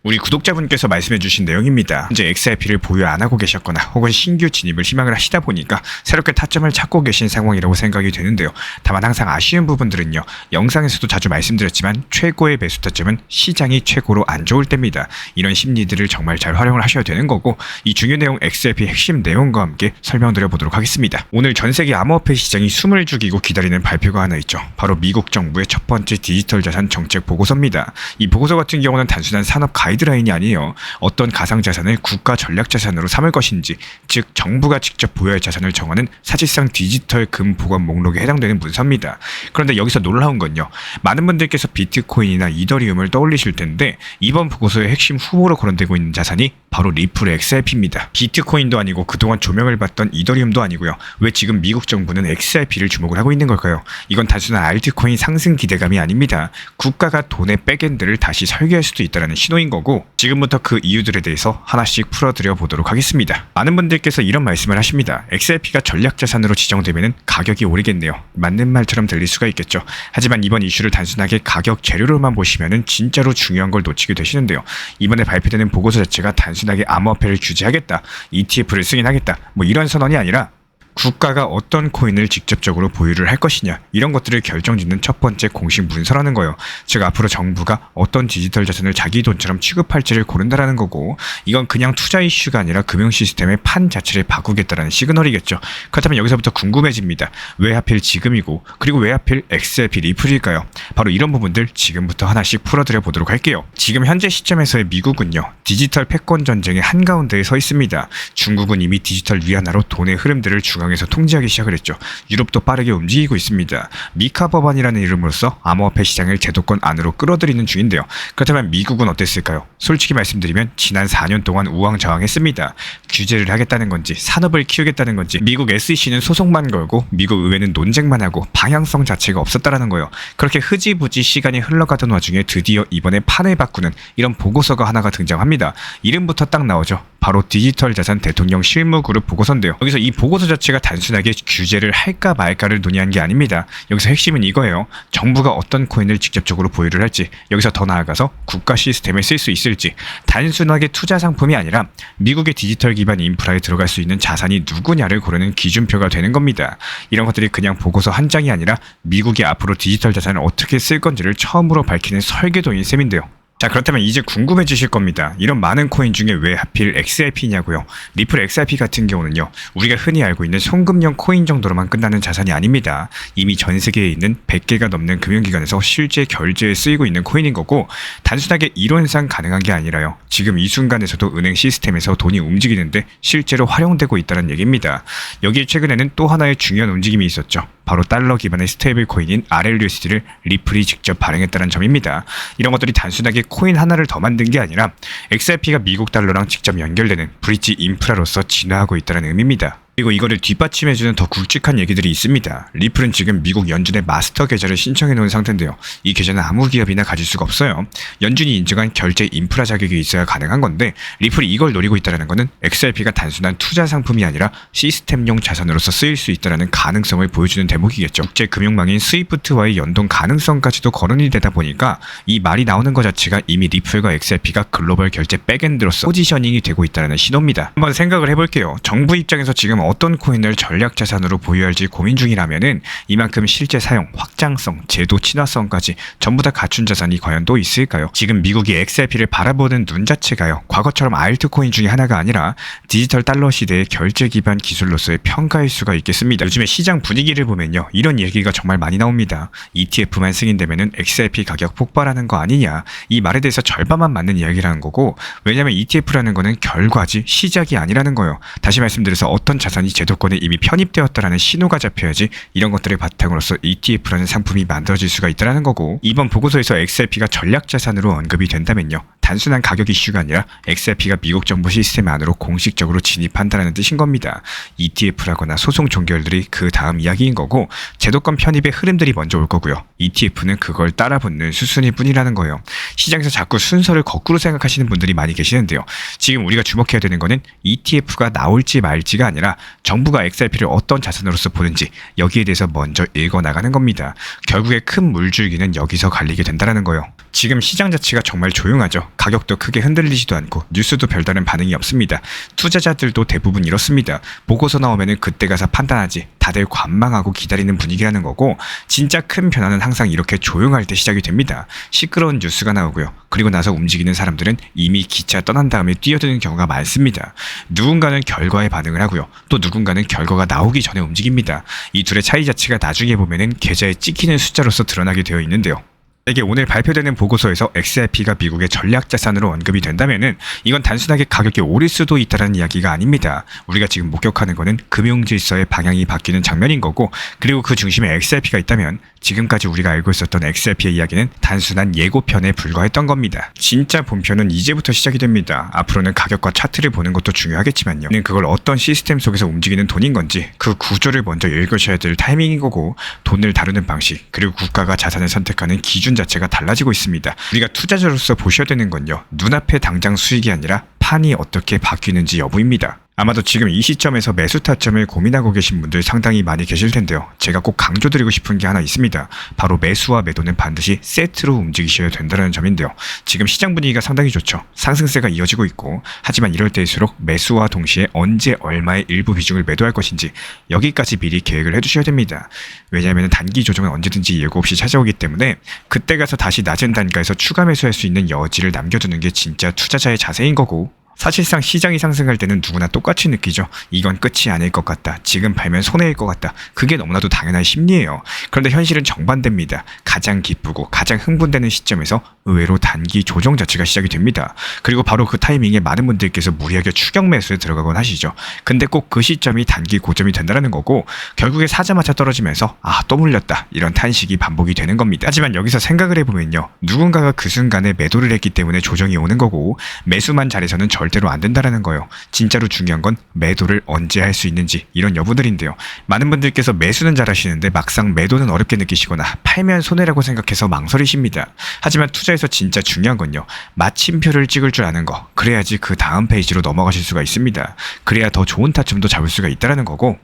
우리 구독자분께서 말씀해주신 내용입니다. 현재 XRP를 보유 안 하고 계셨거나 혹은 신규 진입을 희망을 하시다 보니까 새롭게 타점을 찾고 계신 상황이라고 생각이 되는데요. 다만 항상 아쉬운 부분들은요. 영상에서도 자주 말씀드렸지만 최고의 매수 타점은 시장이 최고로 안 좋을 때입니다. 이런 심리들을 정말 잘 활용을 하셔야 되는 거고, 이 중요 내용 XRP 핵심 내용과 함께 설명드려 보도록 하겠습니다. 오늘 전 세계 암호화폐 시장이 숨을 죽이고 기다리는 발표가 하나 있죠. 바로 미국 정부의 첫 번째 디지털 자산 정책 보고서입니다. 이 보고서 같은 경우는 단순한 산업 가이드라인이 아니에요. 어떤 가상자산을 국가 전략자산으로 삼을 것인지, 즉 정부가 직접 보유할 자산을 정하는 사실상 디지털 금 보관 목록에 해당되는 문서입니다. 그런데 여기서 놀라운 건요. 많은 분들께서 비트코인이나 이더리움을 떠올리실 텐데 이번 보고서의 핵심 후보로 거론되고 있는 자산이 바로 리플의 XRP입니다. 비트코인도 아니고 그동안 조명을 받던 이더리움도 아니고요. 왜 지금 미국 정부는 XRP를 주목을 하고 있는 걸까요? 이건 단순한 알트코인 상승 기대감이 아닙니다. 국가가 돈의 백엔드를 다시 설계할 수도 있다는 신호인 거고, 지금부터 그 이유들에 대해서 하나씩 풀어드려 보도록 하겠습니다. 많은 분들께서 이런 말씀을 하십니다. XRP가 전략자산으로 지정되면 가격이 오르겠네요. 맞는 말처럼 들릴 수가 있겠죠. 하지만 이번 이슈를 단순하게 가격 재료로만 보시면 진짜로 중요한 걸 놓치게 되시는데요. 이번에 발표되는 보고서 자체가 단순하게 암호화폐를 규제하겠다, ETF를 승인하겠다, 이런 선언이 아니라 국가가 어떤 코인을 직접적으로 보유를 할 것이냐, 이런 것들을 결정짓는 첫 번째 공식 문서라는 거예요. 즉 앞으로 정부가 어떤 디지털 자산을 자기 돈처럼 취급할지를 고른다라는 거고, 이건 그냥 투자 이슈가 아니라 금융 시스템의 판 자체를 바꾸겠다라는 시그널이겠죠. 그렇다면 여기서부터 궁금해집니다. 왜 하필 지금이고, 그리고 왜 하필 XRP 리플일까요? 바로 이런 부분들 지금부터 하나씩 풀어드려 보도록 할게요. 지금 현재 시점에서의 미국은요, 디지털 패권 전쟁의 한가운데에 서 있습니다. 중국은 이미 디지털 위안화로 돈의 흐름들을 중앙에서 통제하기 시작을 했죠. 유럽도 빠르게 움직이고 있습니다. 미카 법안이라는 이름으로써 암호화폐 시장을 제도권 안으로 끌어들이는 중인데요. 그렇다면 미국은 어땠을까요? 솔직히 말씀드리면 지난 4년 동안 우왕좌왕했습니다. 규제를 하겠다는 건지 산업을 키우겠다는 건지, 미국 SEC는 소송만 걸고 미국 의회는 논쟁만 하고 방향성 자체가 없었다라는 거예요. 그렇게 흐지부지 시간이 흘러가던 와중에 드디어 이번에 판을 바꾸는 이런 보고서가 하나가 등장합니다. 이름부터 딱 나오죠. 바로 디지털 자산 대통령 실무 그룹 보고서인데요. 여기서 이 보고서 자체가 단순하게 규제를 할까 말까를 논의한 게 아닙니다. 여기서 핵심은 이거예요. 정부가 어떤 코인을 직접적으로 보유를 할지, 여기서 더 나아가서 국가 시스템에 쓸 수 있을지, 단순하게 투자 상품이 아니라 미국의 디지털 기반 인프라에 들어갈 수 있는 자산이 누구냐를 고르는 기준표가 되는 겁니다. 이런 것들이 그냥 보고서 한 장이 아니라 미국이 앞으로 디지털 자산을 어떻게 쓸 건지를 처음으로 밝히는 설계도인 셈인데요. 자, 그렇다면 이제 궁금해지실 겁니다. 이런 많은 코인 중에 왜 하필 XRP냐고요? 리플 XRP 같은 경우는요, 우리가 흔히 알고 있는 송금형 코인 정도로만 끝나는 자산이 아닙니다. 이미 전 세계에 있는 100개가 넘는 금융기관에서 실제 결제에 쓰이고 있는 코인인 거고, 단순하게 이론상 가능한 게 아니라요. 지금 이 순간에서도 은행 시스템에서 돈이 움직이는데 실제로 활용되고 있다는 얘기입니다. 여기에 최근에는 또 하나의 중요한 움직임이 있었죠. 바로 달러 기반의 스테이블 코인인 RLUSD를 리플이 직접 발행했다는 점입니다. 이런 것들이 단순하게 코인 하나를 더 만든 게 아니라 XRP가 미국 달러랑 직접 연결되는 브릿지 인프라로서 진화하고 있다는 의미입니다. 그리고 이거를 뒷받침해주는 더 굵직한 얘기들이 있습니다. 리플은 지금 미국 연준의 마스터 계좌를 신청해 놓은 상태인데요. 이 계좌는 아무 기업이나 가질 수가 없어요. 연준이 인정한 결제 인프라 자격이 있어야 가능한 건데, 리플이 이걸 노리고 있다는 것은 XRP가 단순한 투자 상품이 아니라 시스템용 자산으로서 쓰일 수 있다는 가능성을 보여주는 대목이겠죠. 국제 금융망인 스위프트와의 연동 가능성까지도 거론이 되다 보니까 이 말이 나오는 것 자체가 이미 리플과 XRP가 글로벌 결제 백엔드로서 포지셔닝이 되고 있다는 신호입니다. 한번 생각을 해볼게요. 정부 입장에서 지금 어떤 코인을 전략자산으로 보유할지 고민 중이라면은 이만큼 실제 사용, 확장성, 제도 친화성까지 전부 다 갖춘 자산이 과연 또 있을까요? 지금 미국이 XRP를 바라보는 눈 자체가요, 과거처럼 알트코인 중에 하나가 아니라 디지털 달러 시대의 결제 기반 기술로서의 평가일 수가 있겠습니다. 요즘에 시장 분위기를 보면요, 이런 얘기가 정말 많이 나옵니다. ETF만 승인되면은 XRP 가격 폭발하는 거 아니냐, 이 말에 대해서 절반만 맞는 이야기라는 거고, 왜냐면 ETF라는 거는 결과지 시작이 아니라는 거예요. 다시 말씀드려서 어떤 자산이 제도권에 이미 편입되었다라는 신호가 잡혀야지 이런 것들의 바탕으로서 ETF라는 상품이 만들어질 수가 있다는 거고, 이번 보고서에서 XRP가 전략자산으로 언급이 된다면요, 단순한 가격 이슈가 아니라 XRP가 미국 정부 시스템 안으로 공식적으로 진입한다는 뜻인 겁니다. ETF라거나 소송 종결들이 그 다음 이야기인 거고, 제도권 편입의 흐름들이 먼저 올 거고요. ETF는 그걸 따라붙는 수순일 뿐이라는 거예요. 시장에서 자꾸 순서를 거꾸로 생각하시는 분들이 많이 계시는데요. 지금 우리가 주목해야 되는 거는 ETF가 나올지 말지가 아니라 정부가 XRP를 어떤 자산으로서 보는지, 여기에 대해서 먼저 읽어나가는 겁니다. 결국에 큰 물줄기는 여기서 갈리게 된다는 거예요. 지금 시장 자체가 정말 조용하죠. 가격도 크게 흔들리지도 않고 뉴스도 별다른 반응이 없습니다. 투자자들도 대부분 이렇습니다. 보고서 나오면은 그때 가서 판단하지. 다들 관망하고 기다리는 분위기라는 거고, 진짜 큰 변화는 항상 이렇게 조용할 때 시작이 됩니다. 시끄러운 뉴스가 나오고요. 그리고 나서 움직이는 사람들은 이미 기차 떠난 다음에 뛰어드는 경우가 많습니다. 누군가는 결과에 반응을 하고요. 또 누군가는 결과가 나오기 전에 움직입니다. 이 둘의 차이 자체가 나중에 보면은 계좌에 찍히는 숫자로서 드러나게 되어 있는데요. 이게 오늘 발표되는 보고서에서 XRP가 미국의 전략자산으로 언급이 된다면은 이건 단순하게 가격이 오를 수도 있다는 이야기가 아닙니다. 우리가 지금 목격하는 거는 금융질서의 방향이 바뀌는 장면인 거고, 그리고 그 중심에 XRP가 있다면 지금까지 우리가 알고 있었던 XRP의 이야기는 단순한 예고편에 불과했던 겁니다. 진짜 본편은 이제부터 시작이 됩니다. 앞으로는 가격과 차트를 보는 것도 중요하겠지만요. 그걸 어떤 시스템 속에서 움직이는 돈인 건지 그 구조를 먼저 읽으셔야 될 타이밍인 거고, 돈을 다루는 방식, 그리고 국가가 자산을 선택하는 기준 자체가 달라지고 있습니다. 우리가 투자자로서 보셔야 되는 건요, 눈앞에 당장 수익이 아니라 판이 어떻게 바뀌는지 여부입니다. 아마도 지금 이 시점에서 매수 타점을 고민하고 계신 분들 상당히 많이 계실 텐데요. 제가 꼭 강조드리고 싶은 게 하나 있습니다. 바로 매수와 매도는 반드시 세트로 움직이셔야 된다는 점인데요. 지금 시장 분위기가 상당히 좋죠. 상승세가 이어지고 있고, 하지만 이럴 때일수록 매수와 동시에 언제 얼마의 일부 비중을 매도할 것인지 여기까지 미리 계획을 해두셔야 됩니다. 왜냐하면 단기 조정은 언제든지 예고 없이 찾아오기 때문에 그때 가서 다시 낮은 단가에서 추가 매수할 수 있는 여지를 남겨두는 게 진짜 투자자의 자세인 거고, 사실상 시장이 상승할 때는 누구나 똑같이 느끼죠. 이건 끝이 아닐 것 같다. 지금 팔면 손해일 것 같다. 그게 너무나도 당연한 심리예요. 그런데 현실은 정반대입니다. 가장 기쁘고 가장 흥분되는 시점에서 의외로 단기 조정 자체가 시작이 됩니다. 그리고 바로 그 타이밍에 많은 분들께서 무리하게 추격 매수에 들어가곤 하시죠. 근데 꼭 그 시점이 단기 고점이 된다는 거고, 결국에 사자마자 떨어지면서 또 물렸다, 이런 탄식이 반복이 되는 겁니다. 하지만 여기서 생각을 해보면요, 누군가가 그 순간에 매도를 했기 때문에 조정이 오는 거고, 매수만 잘해서는 절대로 안 된다라는 거예요. 진짜로 중요한 건 매도를 언제 할 수 있는지, 이런 여부들인데요. 많은 분들께서 매수는 잘하시는데 막상 매도는 어렵게 느끼시거나 팔면 손해라고 생각해서 망설이십니다. 하지만 투자에서 진짜 중요한 건요, 마침표를 찍을 줄 아는 거, 그래야지 그 다음 페이지로 넘어가실 수가 있습니다. 그래야 더 좋은 타점도 잡을 수가 있다는 거고,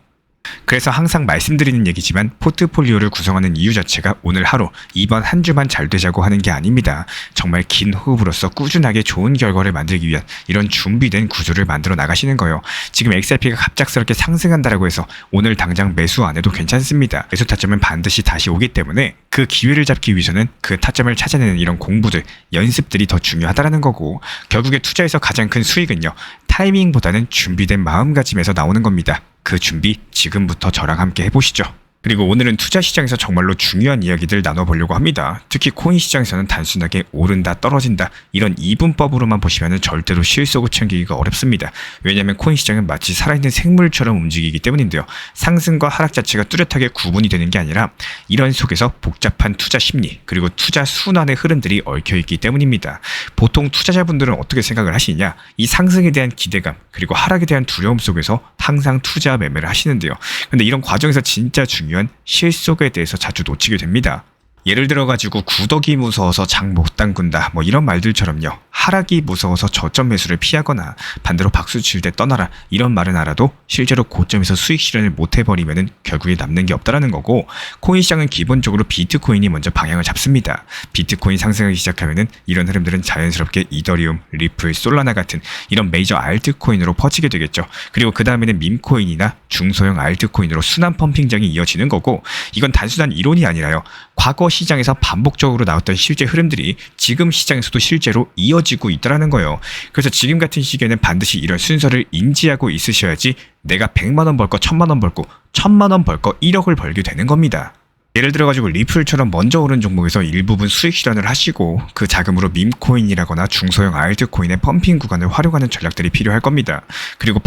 그래서 항상 말씀드리는 얘기지만 포트폴리오를 구성하는 이유 자체가 오늘 하루, 이번 한 주만 잘 되자고 하는 게 아닙니다. 정말 긴 호흡으로서 꾸준하게 좋은 결과를 만들기 위한 이런 준비된 구조를 만들어 나가시는 거예요. 지금 XRP가 갑작스럽게 상승한다라고 해서 오늘 당장 매수 안 해도 괜찮습니다. 매수 타점은 반드시 다시 오기 때문에 그 기회를 잡기 위해서는 그 타점을 찾아내는 이런 공부들, 연습들이 더 중요하다라는 거고, 결국에 투자에서 가장 큰 수익은요, 타이밍보다는 준비된 마음가짐에서 나오는 겁니다. 그 준비 지금부터 저랑 함께 해보시죠. 그리고 오늘은 투자 시장에서 정말로 중요한 이야기들 나눠보려고 합니다. 특히 코인 시장에서는 단순하게 오른다 떨어진다 이런 이분법으로만 보시면 절대로 실속을 챙기기가 어렵습니다. 왜냐하면 코인 시장은 마치 살아있는 생물처럼 움직이기 때문인데요. 상승과 하락 자체가 뚜렷하게 구분이 되는 게 아니라 이런 속에서 복잡한 투자 심리, 그리고 투자 순환의 흐름들이 얽혀있기 때문입니다. 보통 투자자분들은 어떻게 생각을 하시냐, 이 상승에 대한 기대감 그리고 하락에 대한 두려움 속에서 항상 투자 매매를 하시는데요. 근데 이런 과정에서 진짜 중요한 실속에 대해서 자주 놓치게 됩니다. 예를 들어가지고 구덕이 무서워서 장 못 담근다, 뭐 이런 말들처럼요, 하락이 무서워서 저점 매수를 피하거나 반대로 박수 칠 때 떠나라, 이런 말은 알아도 실제로 고점에서 수익 실현을 못 해버리면 결국에 남는 게 없다라는 거고, 코인 시장은 기본적으로 비트코인이 먼저 방향을 잡습니다. 비트코인 상승하기 시작하면 이런 흐름들은 자연스럽게 이더리움, 리플, 솔라나 같은 이런 메이저 알트코인으로 퍼지게 되겠죠. 그리고 그 다음에는 밈코인이나 중소형 알트코인으로 순환 펌핑장이 이어지는 거고, 이건 단순한 이론이 아니라요, 과거 시장에서 반복적으로 나왔던 실제 흐름들이 지금 시장에서도 실제로 이어지고 있다는 거예요. 그래서 지금 같은 시기에는 반드시 이런 순서를 인지하고 있으셔야지 내가 100만 원 벌 거 1000만 원 벌 거 1000만 원 벌 거 1억을 벌게 되는 겁니다. 예를 들어가지고 리플처럼 먼저 오른 종목에서 일부분 수익 실현을 하시고 그 자금으로 밈코인이라거나 중소형 알트코인의 펌핑 구간을 활용하는 전략들이 필요할 겁니다. 그리고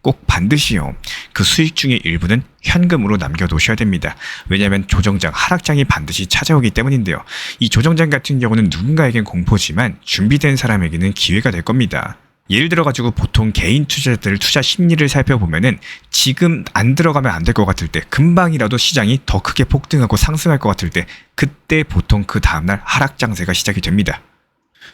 꼭 반드시요, 그 수익 중의 일부는 현금으로 남겨놓으셔야 됩니다. 왜냐하면 조정장, 하락장이 반드시 찾아오기 때문인데요. 이 조정장 같은 경우는 누군가에겐 공포지만 준비된 사람에게는 기회가 될 겁니다. 예를 들어가지고 보통 개인 투자자들 투자 심리를 살펴보면은 지금 안 들어가면 안 될 것 같을 때, 금방이라도 시장이 더 크게 폭등하고 상승할 것 같을 때, 그때 보통 그 다음날 하락 장세가 시작이 됩니다.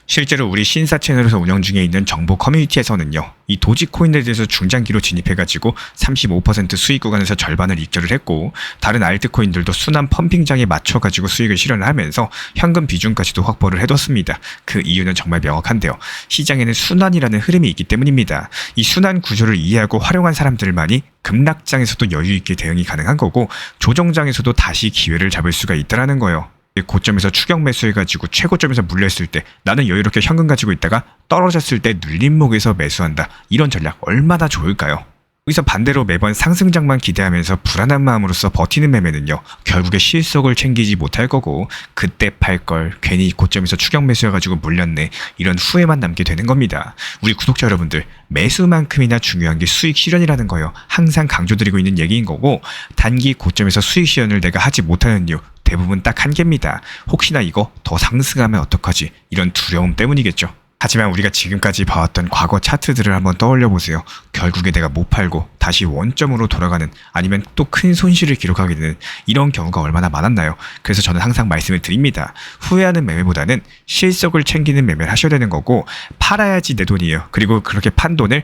실제로 우리 신사 채널에서 운영 중에 있는 정보 커뮤니티에서는요, 이 도지코인에 대해서 중장기로 진입해가지고 35% 수익 구간에서 절반을 익절을 했고, 다른 알트코인들도 순환 펌핑장에 맞춰가지고 수익을 실현을 하면서 현금 비중까지도 확보를 해뒀습니다. 그 이유는 정말 명확한데요. 시장에는 순환이라는 흐름이 있기 때문입니다. 이 순환 구조를 이해하고 활용한 사람들만이 급락장에서도 여유있게 대응이 가능한 거고, 조정장에서도 다시 기회를 잡을 수가 있다는 거예요. 고점에서 추격 매수해가지고 최고점에서 물렸을 때 나는 여유롭게 현금 가지고 있다가 떨어졌을 때 눌림목에서 매수한다. 이런 전략 얼마나 좋을까요? 여기서 반대로 매번 상승장만 기대하면서 불안한 마음으로써 버티는 매매는요, 결국에 실속을 챙기지 못할 거고, 그때 팔 걸 괜히 고점에서 추격 매수해가지고 물렸네, 이런 후회만 남게 되는 겁니다. 우리 구독자 여러분들, 매수만큼이나 중요한 게 수익 실현이라는 거요, 항상 강조드리고 있는 얘기인 거고, 단기 고점에서 수익 실현을 내가 하지 못하는 이유 대부분 딱 한 개입니다. 혹시나 이거 더 상승하면 어떡하지, 이런 두려움 때문이겠죠. 하지만 우리가 지금까지 봐왔던 과거 차트들을 한번 떠올려 보세요. 결국에 내가 못 팔고 다시 원점으로 돌아가는, 아니면 또 큰 손실을 기록하게 되는 이런 경우가 얼마나 많았나요? 그래서 저는 항상 말씀을 드립니다. 후회하는 매매보다는 실속을 챙기는 매매를 하셔야 되는 거고, 팔아야지 내 돈이에요. 그리고 그렇게 판 돈을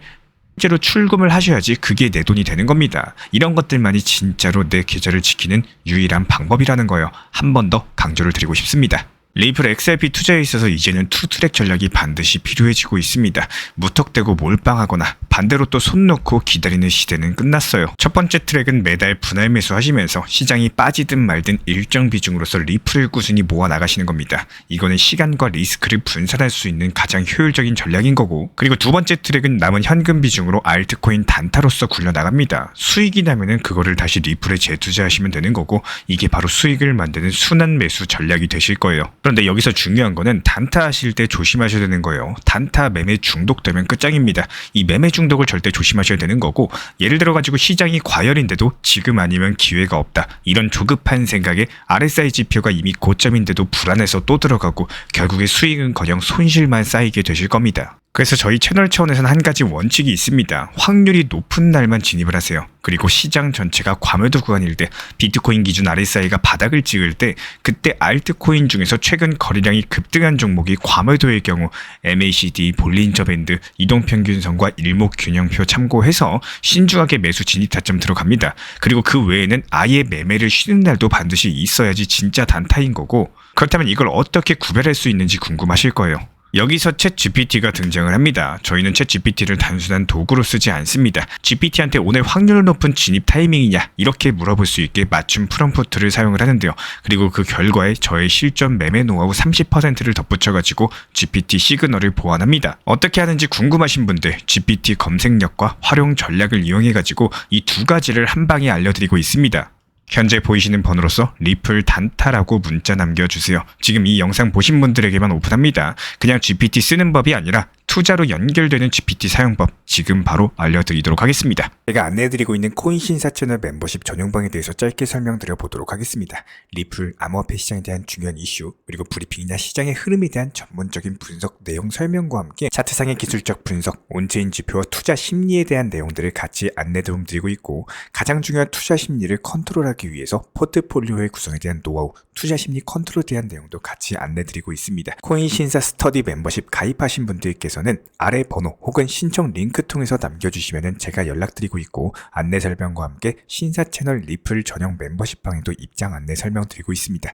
실제로 출금을 하셔야지 그게 내 돈이 되는 겁니다. 이런 것들만이 진짜로 내 계좌를 지키는 유일한 방법이라는 거예요. 한 번 더 강조를 드리고 싶습니다. 리플 XRP 투자에 있어서 이제는 투트랙 전략이 반드시 필요해지고 있습니다. 무턱대고 몰빵하거나 반대로 또 손 놓고 기다리는 시대는 끝났어요. 첫 번째 트랙은 매달 분할 매수하시면서 시장이 빠지든 말든 일정 비중으로서 리플을 꾸준히 모아 나가시는 겁니다. 이거는 시간과 리스크를 분산할 수 있는 가장 효율적인 전략인 거고, 그리고 두 번째 트랙은 남은 현금 비중으로 알트코인 단타로서 굴려나갑니다. 수익이 나면은 그거를 다시 리플에 재투자하시면 되는 거고, 이게 바로 수익을 만드는 순환 매수 전략이 되실 거예요. 그런데 여기서 중요한 거는 단타 하실 때 조심하셔야 되는 거예요. 단타 매매 중독되면 끝장입니다. 이 매매 중독을 절대 조심하셔야 되는 거고, 예를 들어 가지고 시장이 과열인데도 지금 아니면 기회가 없다, 이런 조급한 생각에 RSI 지표가 이미 고점인데도 불안해서 또 들어가고 결국에 수익은커녕 손실만 쌓이게 되실 겁니다. 그래서 저희 채널 차원에서는 한 가지 원칙이 있습니다. 확률이 높은 날만 진입을 하세요. 그리고 시장 전체가 과매도 구간일 때, 비트코인 기준 RSI가 바닥을 찍을 때, 그때 알트코인 중에서 최근 거래량이 급등한 종목이 과매도의 경우 MACD, 볼린저 밴드, 이동평균선과 일목균형표 참고해서 신중하게 매수 진입 타점 들어갑니다. 그리고 그 외에는 아예 매매를 쉬는 날도 반드시 있어야지 진짜 단타인 거고, 그렇다면 이걸 어떻게 구별할 수 있는지 궁금하실 거예요. 여기서 챗 GPT가 등장을 합니다. 저희는 챗 GPT를 단순한 도구로 쓰지 않습니다. GPT한테 오늘 확률 높은 진입 타이밍이냐, 이렇게 물어볼 수 있게 맞춤 프롬프트를 사용을 하는데요. 그리고 그 결과에 저의 실전 매매 노하우 30%를 덧붙여가지고 GPT 시그널을 보완합니다. 어떻게 하는지 궁금하신 분들, GPT 검색력과 활용 전략을 이용해가지고 이 두 가지를 한 방에 알려드리고 있습니다. 현재 보이시는 번호로서 리플 단타라고 문자 남겨주세요. 지금 이 영상 보신 분들에게만 오픈합니다. 그냥 GPT 쓰는 법이 아니라 투자로 연결되는 GPT 사용법 지금 바로 알려드리도록 하겠습니다. 제가 안내해드리고 있는 코인 신사 채널 멤버십 전용방에 대해서 짧게 설명드려 보도록 하겠습니다. 리플, 암호화폐 시장에 대한 중요한 이슈, 그리고 브리핑이나 시장의 흐름에 대한 전문적인 분석 내용 설명과 함께 차트상의 기술적 분석, 온체인 지표와 투자 심리에 대한 내용들을 같이 안내 도움드리고 있고, 가장 중요한 투자 심리를 컨트롤하기 위해서 포트폴리오의 구성에 대한 노하우, 투자 심리 컨트롤에 대한 내용도 같이 안내드리고 있습니다. 코인 신사 스터디 멤버십 가입하신 분들께서는 아래 번호 혹은 신청 링크 통해서 남겨주시면 제가 연락드리고 있고, 안내 설명과 함께 신사 채널 리플 전용 멤버십 방에도 입장 안내 설명드리고 있습니다.